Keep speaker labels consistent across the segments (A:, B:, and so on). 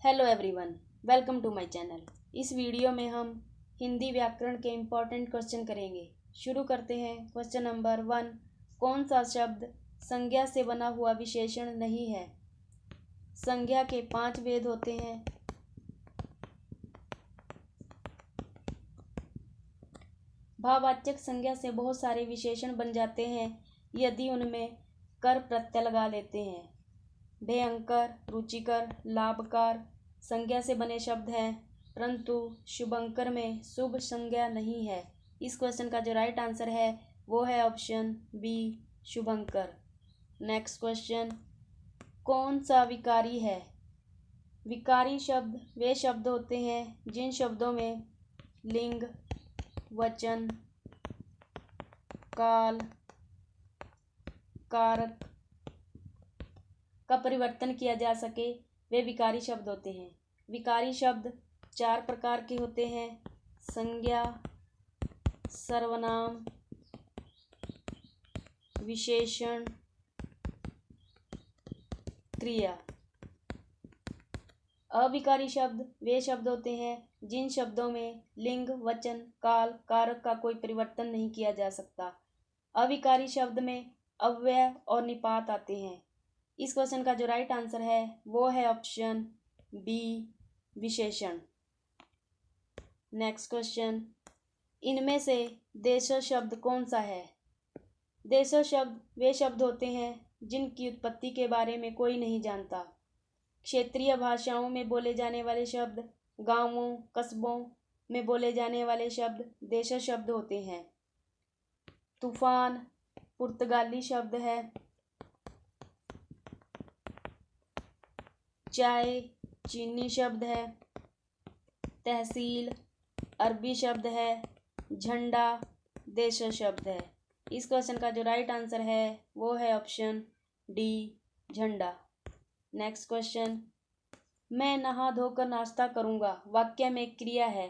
A: Hello everyone, welcome to my channel. इस video में हम हिंदी व्याकरण के इम्पॉर्टेंट क्वेश्चन करेंगे। शुरू करते हैं। क्वेश्चन नंबर 1, कौन सा शब्द संज्ञा से बना हुआ विशेषण नहीं है? संज्ञा के 5 भेद होते हैं। भाववाचक संज्ञा से बहुत सारे विशेषण बन जाते हैं यदि उनमें कर प्रत्यय लगा लेते हैं। भयंकर, रुचिकर, लाभकार संज्ञा से बने शब्द हैं, परंतु शुभंकर में शुभ संज्ञा नहीं है। इस क्वेश्चन का जो राइट आंसर है वो है ऑप्शन बी, शुभंकर। नेक्स्ट क्वेश्चन, कौन सा विकारी है? विकारी शब्द वे शब्द होते हैं जिन शब्दों में लिंग, वचन, काल, कारक का परिवर्तन किया जा सके, वे विकारी शब्द होते हैं। विकारी शब्द 4 प्रकार के होते हैं: संज्ञा, सर्वनाम, विशेषण, क्रिया। अविकारी शब्द वे शब्द होते हैं जिन शब्दों में लिंग, वचन, काल, कारक का कोई परिवर्तन नहीं किया जा सकता। अविकारी शब्द में अव्यय और निपात आते हैं। इस क्वेश्चन का जो राइट आंसर है वो है ऑप्शन बी, विशेषण। नेक्स्ट क्वेश्चन, इनमें से देश शब्द कौन सा है? देश शब्द वे शब्द होते हैं जिनकी उत्पत्ति के बारे में कोई नहीं जानता। क्षेत्रीय भाषाओं में बोले जाने वाले शब्द, गांवों, कस्बों में बोले जाने वाले शब्द देश शब्द होते हैं। तूफान पुर्तगाली शब्द है। चाय चीनी शब्द है। तहसील अरबी शब्द है। झंडा देश शब्द है। इस क्वेश्चन का जो राइट आंसर है वो है ऑप्शन डी, झंडा। नेक्स्ट क्वेश्चन, मैं नहा धोकर नाश्ता करूंगा वाक्य में क्रिया है।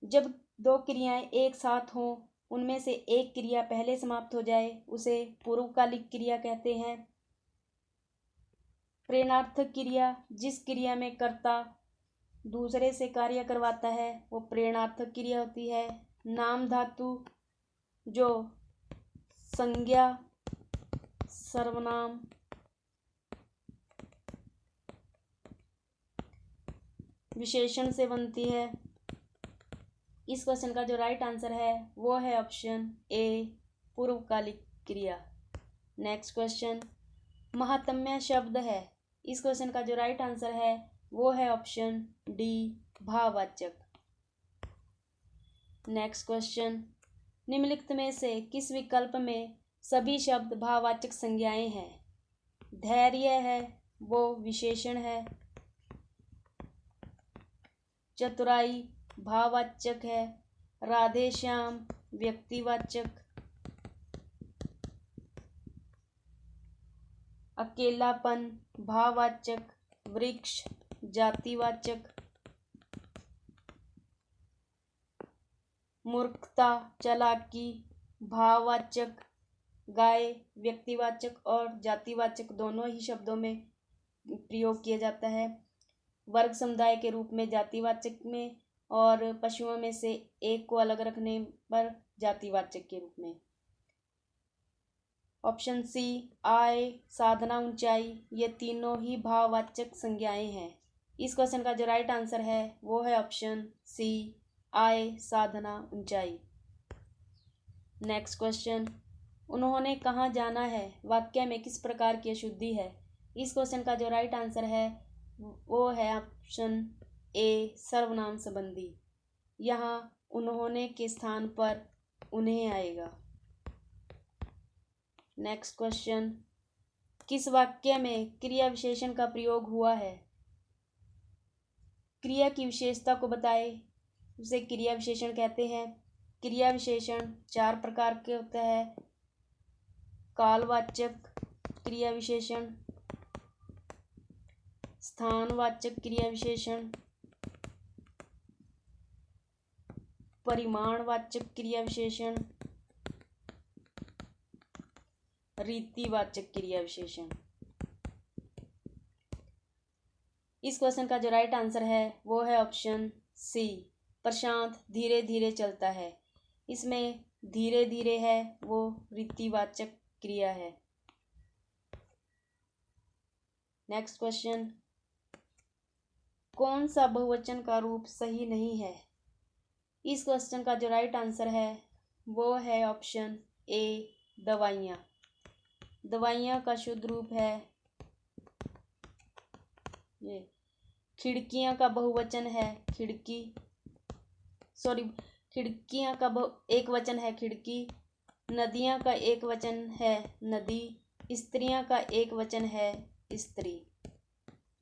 A: जब 2 क्रियाएं एक साथ हों, उनमें से एक क्रिया पहले समाप्त हो जाए, उसे पूर्वकालिक क्रिया कहते हैं। प्रेरणार्थक क्रिया जिस क्रिया में कर्ता दूसरे से कार्य करवाता है वो प्रेरणार्थक क्रिया होती है। नाम धातु जो संज्ञा, सर्वनाम, विशेषण से बनती है। इस क्वेश्चन का जो राइट आंसर है वो है ऑप्शन ए, पूर्वकालिक क्रिया। नेक्स्ट क्वेश्चन, महात्म्य शब्द है। इस क्वेश्चन का जो राइट आंसर है वो है ऑप्शन डी, भाववाचक। नेक्स्ट क्वेश्चन, निम्नलिखित में से किस विकल्प में सभी शब्द भाववाचक संज्ञाएं हैं? धैर्य है वो विशेषण है। चतुराई भाववाचक है। राधे श्याम व्यक्तिवाचक। अकेलापन भाववाचक। वृक्ष जातिवाचक। मूर्खता चालाकी भाववाचक। गाय व्यक्तिवाचक और जातिवाचक दोनों ही शब्दों में प्रयोग किया जाता है। वर्ग समुदाय के रूप में जातिवाचक में और पशुओं में से एक को अलग रखने पर जातिवाचक के रूप में। ऑप्शन सी, आय, साधना, ऊंचाई, ये तीनों ही भाववाचक संज्ञाएं हैं। इस क्वेश्चन का जो राइट आंसर है वो है ऑप्शन सी, आय, साधना, ऊंचाई। नेक्स्ट क्वेश्चन, उन्होंने कहाँ जाना है वाक्य में किस प्रकार की अशुद्धि है? इस क्वेश्चन का जो राइट आंसर है वो है ऑप्शन ए, सर्वनाम संबंधी। यहाँ उन्होंने के स्थान पर उन्हें आएगा। नेक्स्ट क्वेश्चन, किस वाक्य में क्रिया विशेषण का प्रयोग हुआ है? क्रिया की विशेषता को बताए उसे क्रिया विशेषण कहते हैं। क्रिया विशेषण 4 प्रकार के होते हैं: कालवाचक क्रिया विशेषण, स्थानवाचक क्रिया विशेषण, परिमाणवाचक क्रिया विशेषण, रीतिवाचक क्रिया विशेषण। इस क्वेश्चन का जो राइट आंसर है वो है ऑप्शन सी, प्रशांत धीरे धीरे चलता है। इसमें धीरे धीरे है वो रीतिवाचक क्रिया है। नेक्स्ट क्वेश्चन, कौन सा बहुवचन का रूप सही नहीं है? इस क्वेश्चन का जो राइट आंसर है वो है ऑप्शन ए, दवाइयाँ। दवाइयाँ का शुद्ध रूप है ये। खिड़कियाँ का बहुवचन है खिड़की, खिड़कियाँ का एक वचन है खिड़की। नदियाँ का एक वचन है नदी। स्त्रियाँ का एक वचन है स्त्री।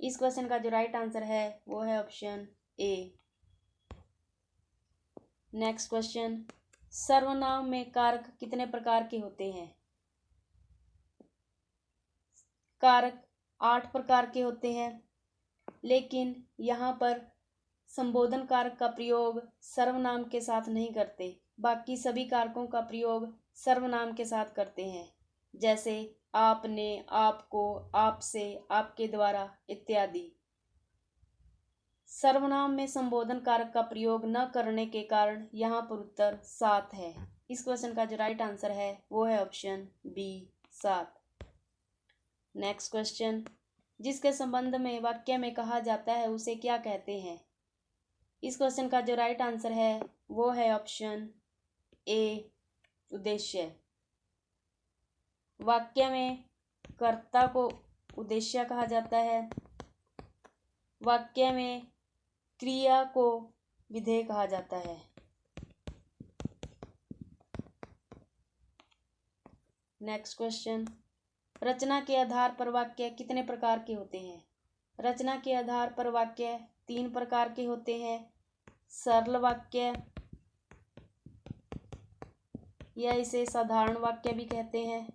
A: इस क्वेश्चन का जो राइट आंसर है वो है ऑप्शन ए। नेक्स्ट क्वेश्चन, सर्वनाम में कारक कितने प्रकार के होते हैं? कारक 8 प्रकार के होते हैं, लेकिन यहाँ पर संबोधन कारक का प्रयोग सर्वनाम के साथ नहीं करते। बाकी सभी कारकों का प्रयोग सर्वनाम के साथ करते हैं, जैसे आपने, आपको, आपसे, आपके द्वारा इत्यादि। सर्वनाम में संबोधन कारक का प्रयोग न करने के कारण यहाँ पर उत्तर 7 है। इस क्वेश्चन का जो राइट आंसर है वो है ऑप्शन बी, 7। नेक्स्ट क्वेश्चन, जिसके संबंध में वाक्य में कहा जाता है उसे क्या कहते हैं? इस क्वेश्चन का जो राइट आंसर है वो है ऑप्शन ए, उद्देश्य। वाक्य में कर्ता को उद्देश्य कहा जाता है। वाक्य में क्रिया को विधेय कहा जाता है। नेक्स्ट क्वेश्चन, रचना के आधार पर वाक्य कितने प्रकार के होते हैं? रचना के आधार पर वाक्य 3 प्रकार के होते हैं। सरल वाक्य या इसे साधारण वाक्य भी कहते हैं।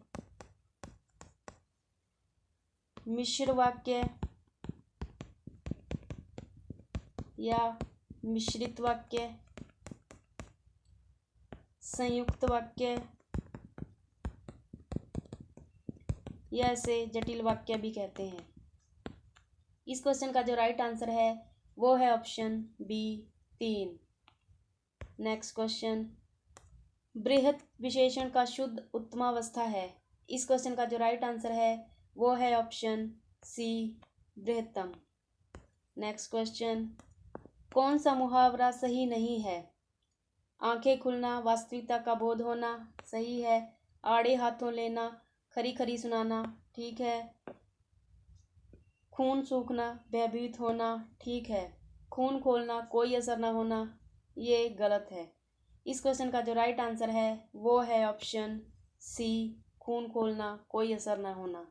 A: मिश्र वाक्य या मिश्रित वाक्य, संयुक्त वाक्य या इसे जटिल वाक्य भी कहते हैं। इस क्वेश्चन का जो राइट आंसर है वो है ऑप्शन बी, 3। नेक्स्ट क्वेश्चन, बृहत विशेषण का शुद्ध उत्तमावस्था है। इस क्वेश्चन का जो राइट आंसर है वो है ऑप्शन सी, बृहत्तम। नेक्स्ट क्वेश्चन, कौन सा मुहावरा सही नहीं है? आंखें खुलना वास्तविकता का बोध होना सही है। आड़े हाथों लेना खरी खरी सुनाना ठीक है। खून सूखना भयभीत होना ठीक है। खून खोलना कोई असर न होना ये गलत है। इस क्वेश्चन का जो राइट आंसर है वो है ऑप्शन सी, खून खोलना कोई असर न होना।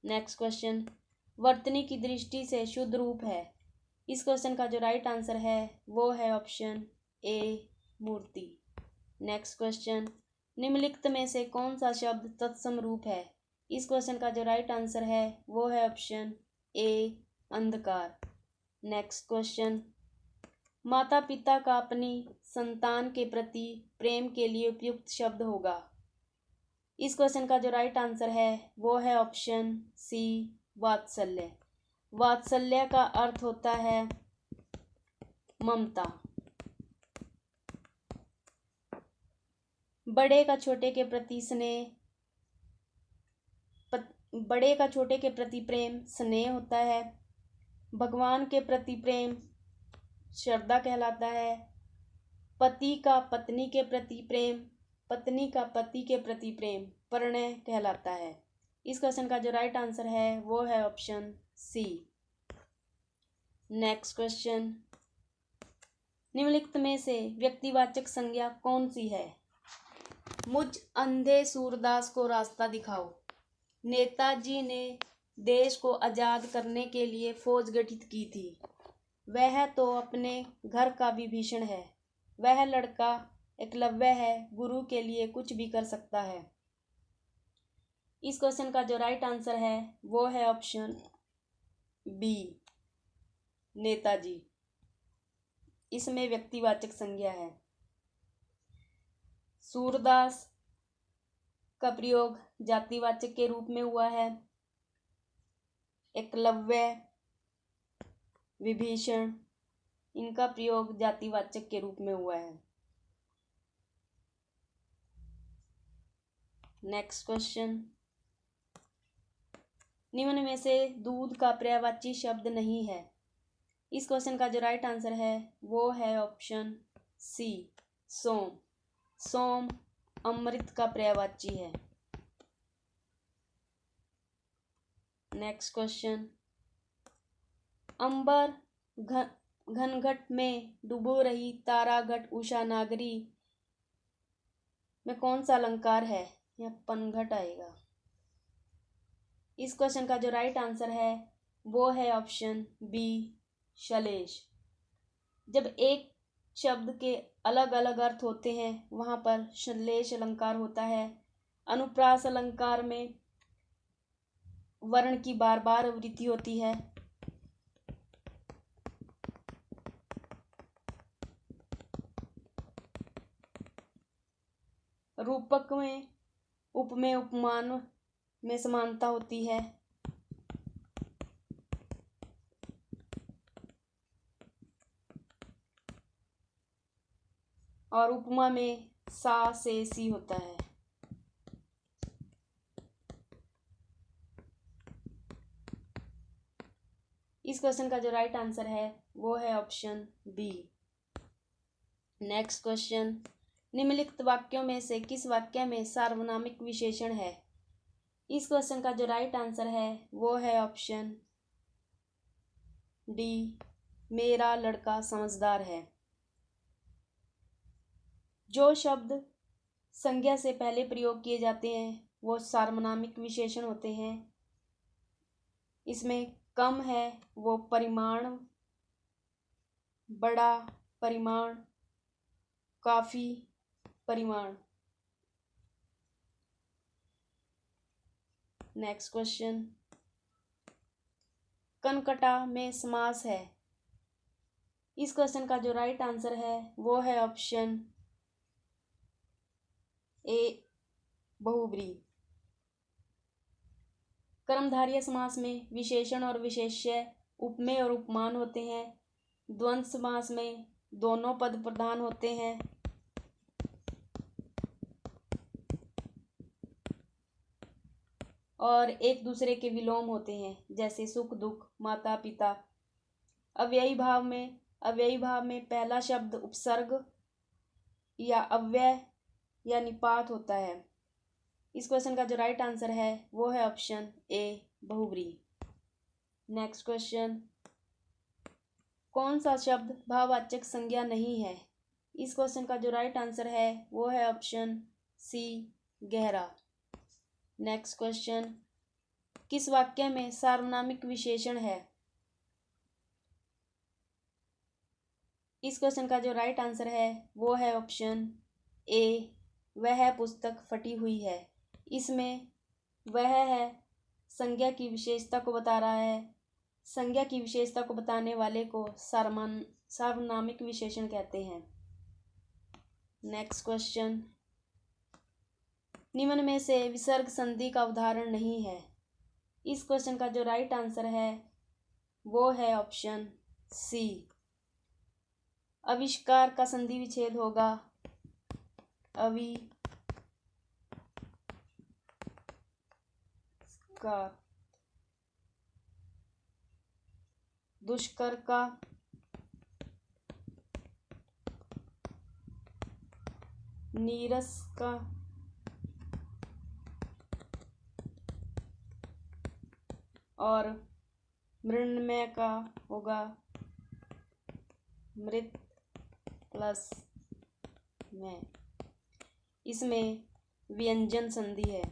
A: नेक्स्ट क्वेश्चन, वर्तनी की दृष्टि से शुद्ध रूप है। इस क्वेश्चन का जो राइट आंसर है वो है ऑप्शन ए, मूर्ति। नेक्स्ट क्वेश्चन, निम्नलिखित में से कौन सा शब्द तत्सम रूप है? इस क्वेश्चन का जो राइट आंसर है वो है ऑप्शन ए, अंधकार। नेक्स्ट क्वेश्चन, माता पिता का अपनी संतान के प्रति प्रेम के लिए उपयुक्त शब्द होगा। इस क्वेश्चन का जो राइट आंसर है वो है ऑप्शन सी, वात्सल्य। वात्सल्य का अर्थ होता है ममता। बड़े का छोटे के प्रति स्नेह, बड़े का छोटे के प्रति प्रेम स्नेह होता है। भगवान के प्रति प्रेम श्रद्धा कहलाता है। पति का पत्नी के प्रति प्रेम, पत्नी का पति के प्रति प्रेम प्रणय कहलाता है। इस क्वेश्चन का जो राइट आंसर है वो है ऑप्शन सी। नेक्स्ट क्वेश्चन, निम्नलिखित में से व्यक्तिवाचक संज्ञा कौन सी है? मुझ अंधे सूरदास को रास्ता दिखाओ। नेताजी ने देश को आज़ाद करने के लिए फौज गठित की थी। वह तो अपने घर का विभीषण है। वह लड़का एकलव्य है, गुरु के लिए कुछ भी कर सकता है। इस क्वेश्चन का जो राइट आंसर है वो है ऑप्शन बी, नेताजी। इसमें व्यक्तिवाचक संज्ञा है। सूरदास का प्रयोग जातिवाचक के रूप में हुआ है। एकलव्य विभीषण, इनका प्रयोग जातिवाचक के रूप में हुआ है। नेक्स्ट क्वेश्चन, निम्न में से दूध का पर्यायवाची शब्द नहीं है। इस क्वेश्चन का जो राइट आंसर है वो है ऑप्शन सी, सोम। सोम अमृत का पर्यायवाची है। नेक्स्ट क्वेश्चन, अंबर घनघट में डूबो रही तारागढ़ उषा नागरी में कौन सा अलंकार है? यह पनघट आएगा। इस क्वेश्चन का जो राइट आंसर है वो है ऑप्शन बी, शलेश। जब एक शब्द के अलग अलग अर्थ होते हैं वहां पर शलेश अलंकार होता है। अनुप्रास अलंकार में वर्ण की बार बार आवृत्ति होती है। रूपक में उपमेय उपमान में समानता होती है। और उपमा में सा से सी होता है। इस क्वेश्चन का जो राइट आंसर है वो है ऑप्शन बी। नेक्स्ट क्वेश्चन, निम्नलिखित वाक्यों में से किस वाक्य में सार्वनामिक विशेषण है? इस क्वेश्चन का जो राइट आंसर है वो है ऑप्शन डी, मेरा लड़का समझदार है। जो शब्द संज्ञा से पहले प्रयोग किए जाते हैं वो सार्वनामिक विशेषण होते हैं। इसमें कम है वो परिमाण, बड़ा परिमाण, काफी परिमाण। नेक्स्ट क्वेश्चन, कनकटा में समास है। इस क्वेश्चन का जो राइट आंसर है वो है ऑप्शन ए, बहुब्री। कर्मधारय समास में विशेषण और विशेष्य, उपमेय और उपमान होते हैं। द्वंद्व समास में दोनों पद प्रधान होते हैं। और एक दूसरे के विलोम होते हैं, जैसे सुख दुख, माता पिता। अव्ययी भाव में पहला शब्द उपसर्ग या अव्यय या निपात होता है। इस क्वेश्चन का जो राइट आंसर है वो है ऑप्शन ए, बहुब्री। नेक्स्ट क्वेश्चन, कौन सा शब्द भाववाचक संज्ञा नहीं है? इस क्वेश्चन का जो राइट आंसर है वो है ऑप्शन सी, गहरा। नेक्स्ट क्वेश्चन, किस वाक्य में सार्वनामिक विशेषण है? इस क्वेश्चन का जो राइट आंसर है वो है ऑप्शन ए, वह पुस्तक फटी हुई है। इसमें वह है संज्ञा की विशेषता को बता रहा है। संज्ञा की विशेषता को बताने वाले को सार्वनामिक विशेषण कहते हैं। नेक्स्ट क्वेश्चन, निम्न में से विसर्ग संधि का उदाहरण नहीं है। इस क्वेश्चन का जो राइट आंसर है वो है ऑप्शन सी, आविष्कार का संधि विच्छेद होगा आविष्कार। दुष्कर का नीरस का और मृण्मय का होगा मृत प्लस में। इसमें व्यंजन संधि है।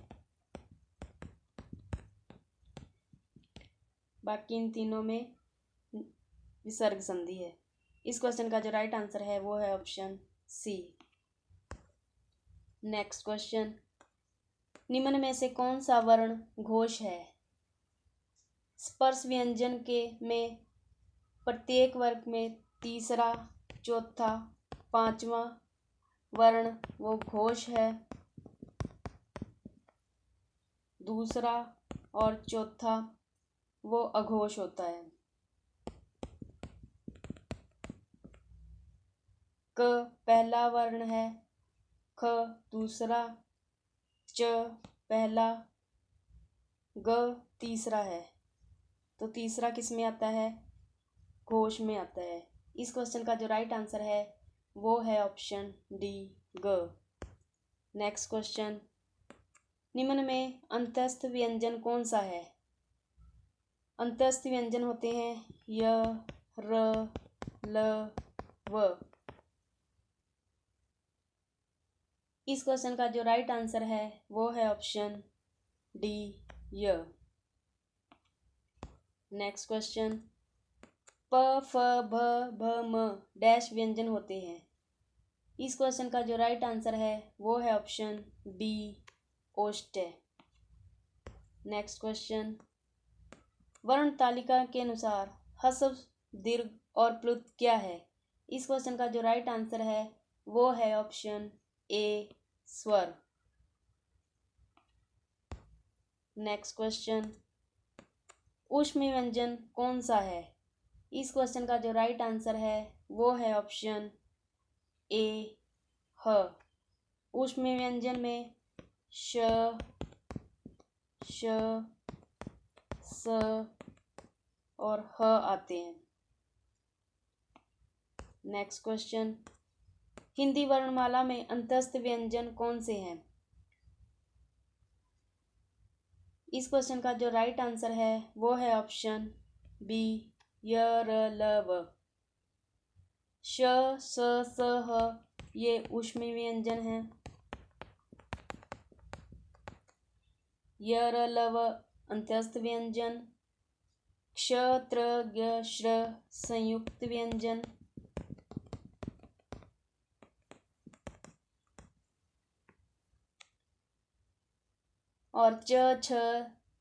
A: बाकी इन तीनों में विसर्ग संधि है। इस क्वेश्चन का जो राइट आंसर है वो है ऑप्शन सी। नेक्स्ट क्वेश्चन, निम्न में से कौन सा वर्ण घोष है? स्पर्श व्यंजन के में प्रत्येक वर्ग में तीसरा, चौथा, पांचवा वर्ण वो घोष है। दूसरा और चौथा वो अघोष होता है। क पहला वर्ण है, ख दूसरा, च पहला, ग तीसरा है। तो तीसरा किस में आता है? घोष में आता है। इस क्वेश्चन का जो राइट आंसर है वो है ऑप्शन डी, ग। नेक्स्ट क्वेश्चन, निम्न में अंतस्थ व्यंजन कौन सा है? अंतस्थ व्यंजन होते हैं य, र, ल, व। इस क्वेश्चन का जो राइट आंसर है वो है ऑप्शन डी, य। नेक्स्ट क्वेश्चन, प, फ, भ, भ, म डैश व्यंजन होते हैं। इस क्वेश्चन का जो राइट आंसर है वो है ऑप्शन बी, ओष्ठ्य। नेक्स्ट क्वेश्चन, वर्ण तालिका के अनुसार ह्रस्व, दीर्घ और प्लुत क्या है? इस क्वेश्चन का जो राइट आंसर है वो है ऑप्शन ए, स्वर। नेक्स्ट क्वेश्चन, ऊष्म व्यंजन कौन सा है? इस क्वेश्चन का जो राइट आंसर है वो है ऑप्शन ए, ह। ऊष्म व्यंजन में श, श, स और ह आते हैं। नेक्स्ट क्वेश्चन, हिंदी वर्णमाला में अंतस्थ व्यंजन कौन से हैं? इस क्वेश्चन का जो राइट आंसर है वो है ऑप्शन बी, य, र, ल, व। श, स, ह ये ऊष्म व्यंजन हैं। य, र, ल, व अंतस्थ व्यंजन। क्ष, त्र, ज्ञ, श्र संयुक्त व्यंजन। और च, छ,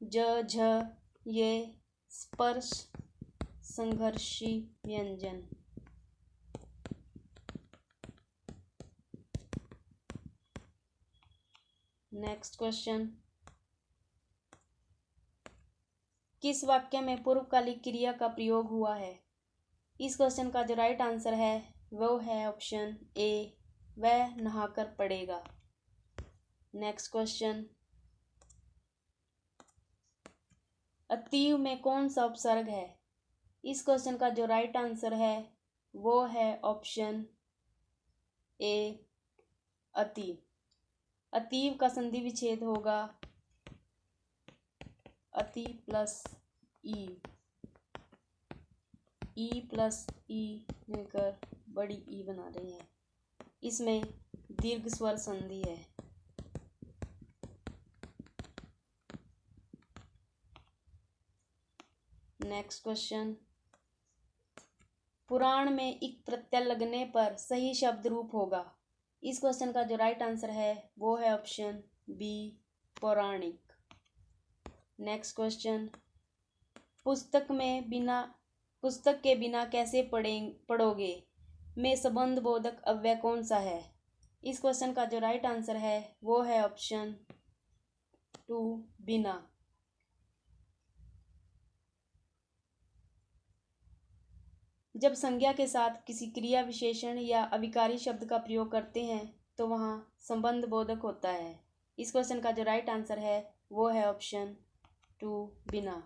A: ज, झ ये स्पर्श संघर्षी व्यंजन। नेक्स्ट क्वेश्चन, किस वाक्य में पूर्वकालिक क्रिया का प्रयोग हुआ है? इस क्वेश्चन का जो राइट आंसर है वो है ऑप्शन ए, वह नहाकर पड़ेगा। नेक्स्ट क्वेश्चन, अतीव में कौन सा उपसर्ग है? इस क्वेश्चन का जो राइट आंसर है वो है ऑप्शन ए, अति। अतीव का संधि विच्छेद होगा अति प्लस ई, ई प्लस ई मिलकर बड़ी ई बना रही है। इसमें दीर्घ स्वर संधि है। नेक्स्ट क्वेश्चन, पुराण में इक प्रत्यय लगने पर सही शब्द रूप होगा। इस क्वेश्चन का जो राइट आंसर है वो है ऑप्शन बी, पौराणिक। नेक्स्ट क्वेश्चन, पुस्तक के बिना कैसे पढ़ोगे में संबंध बोधक अव्यय कौन सा है? इस क्वेश्चन का जो राइट आंसर है वो है ऑप्शन टू, बिना। जब संज्ञा के साथ किसी क्रिया विशेषण या अभिकारी शब्द का प्रयोग करते हैं तो वहाँ संबंध बोधक होता है। इस क्वेश्चन का जो राइट आंसर है वो है ऑप्शन टू, बिना।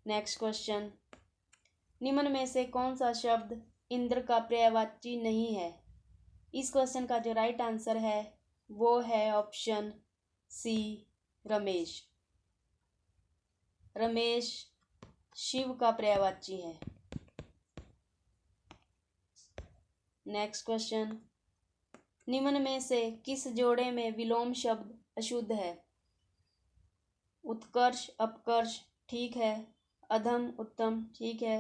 A: नेक्स्ट क्वेश्चन, निम्न में से कौन सा शब्द इंद्र का पर्यायवाची नहीं है? इस क्वेश्चन का जो राइट आंसर है वो है ऑप्शन सी, रमेश। रमेश शिव का पर्यायवाची है। नेक्स्ट क्वेश्चन, निम्न में से किस जोड़े में विलोम शब्द अशुद्ध है? उत्कर्ष, अपकर्ष ठीक है। अधम, उत्तम ठीक है।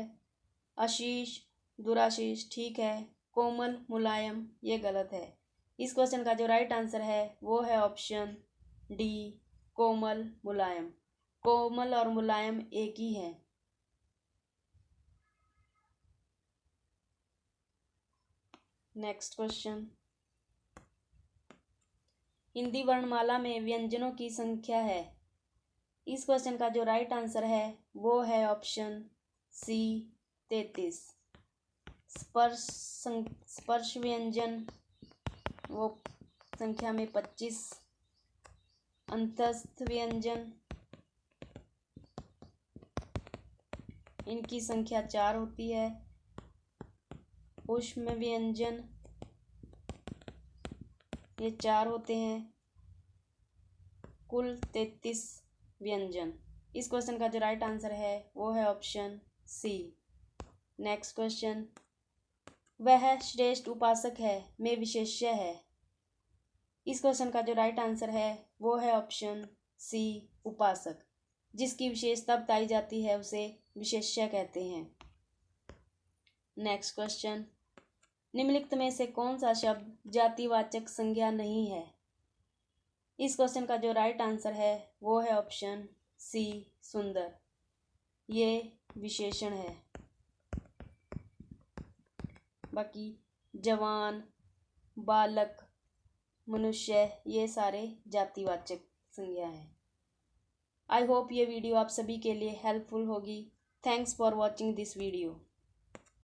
A: आशीष, दुराशीष ठीक है। कोमल, मुलायम ये गलत है। इस क्वेश्चन का जो राइट आंसर है वो है ऑप्शन डी, कोमल, मुलायम। कोमल और मुलायम एक ही है। नेक्स्ट क्वेश्चन, हिंदी वर्णमाला में व्यंजनों की संख्या है। इस क्वेश्चन का जो राइट आंसर है वो है ऑप्शन सी, 33। स्पर्श व्यंजन वो संख्या में 25। अंतस्थ व्यंजन इनकी संख्या 4 होती है। ऊष्म व्यंजन ये 4 होते हैं। कुल 33 व्यंजन। इस क्वेश्चन का जो राइट आंसर है वो है ऑप्शन सी। नेक्स्ट क्वेश्चन, वह श्रेष्ठ उपासक है में विशेष्य है। इस क्वेश्चन का जो राइट आंसर है वो है ऑप्शन सी उपासक। जिसकी विशेषता बताई जाती है उसे विशेष्य कहते हैं। नेक्स्ट क्वेश्चन, निम्नलिखित में से कौन सा शब्द जातिवाचक संज्ञा नहीं है। इस क्वेश्चन का जो राइट आंसर है वो है ऑप्शन सी सुंदर। ये विशेषण है। बाकी जवान, बालक, मनुष्य ये सारे जातिवाचक संज्ञा है। आई होप ये वीडियो आप सभी के लिए हेल्पफुल होगी। Thanks for watching this video.